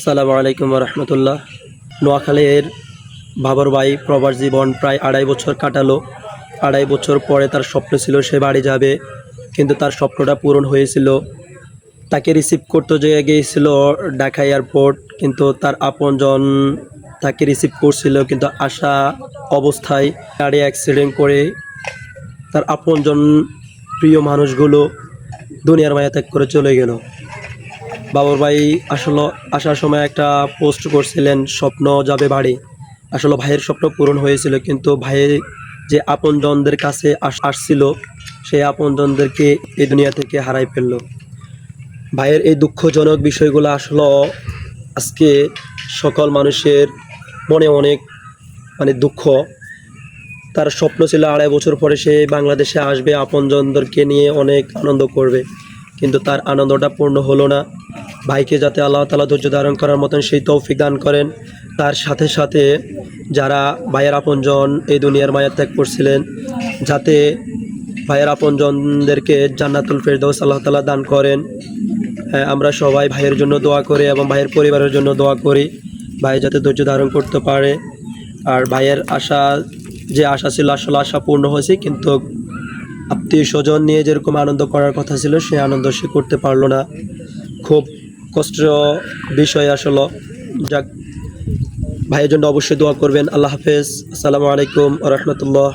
আসসালামু আলাইকুম রহমতুল্লাহ। নোয়াখালীর বাবর ভাই প্রবাস জীবন প্রায় 2.5 বছর কাটালো। 2.5 বছর পরে তার স্বপ্ন ছিল সে বাড়ি যাবে, কিন্তু তার স্বপ্নটা পূরণ হয়েছিল। তাকে রিসিভ করতে গিয়েছিল ঢাকা এয়ারপোর্ট, কিন্তু তার আপনজন তাকে রিসিভ করছিল, কিন্তু আসা অবস্থায় গাড়ি অ্যাক্সিডেন্ট করে তার আপনজন প্রিয় মানুষগুলো দুনিয়ার মায়া ত্যাগ করে চলে গেল। বাবর ভাই আসলে আসার সময় একটা পোস্ট করছিলেন, স্বপ্ন যাবে বাড়ি। আসলে ভাইয়ের স্বপ্ন পূরণ হয়েছিল, কিন্তু ভাইয়ের যে আপনজনদের কাছে আসছিল সেই আপনজনদেরকে এই দুনিয়া থেকে হারাই ফেলল। ভাইয়ের এই দুঃখজনক বিষয়গুলো আসলে আজকে সকল মানুষের মনে অনেক দুঃখ। তার স্বপ্ন ছিল 2.5 বছর পরে সে বাংলাদেশে আসবে, আপনজনদেরকে নিয়ে অনেক আনন্দ করবে, কিন্তু তার আনন্দটা পূর্ণ হলো না। ভাইকে যাতে আল্লাহ তাআলা ধৈর্য ধারণ করার মতন সেই তৌফিক দান করেন। তার সাথে সাথে যারা ভাইয়ের আপনজন এই দুনিয়ার মায়া ত্যাগ করছিলেন, যাতে ভাইয়ের আপনজনদেরকে জান্নাতুল ফেরদৌস আল্লাহ তাআলা দান করেন। আমরা সবাই ভাইয়ের জন্য দোয়া করি এবং ভাইয়ের পরিবারের জন্য দোয়া করি, ভাই যাতে ধৈর্য ধারণ করতে পারে। আর ভাইয়ের আশা ছিল আসলে আশা পূর্ণ হয়েছে, কিন্তু আত্মীয় স্বজন নিয়ে যেরকম আনন্দ করার কথা ছিল সেই আনন্দ সে করতে পারলো না। খুব কষ্টের বিষয় আসলে। যাক, ভাইয়ের জন্য অবশ্যই দোয়া করবেন। আল্লাহ হাফেজ। আসসালামু আলাইকুম ওয়া রাহমাতুল্লাহ।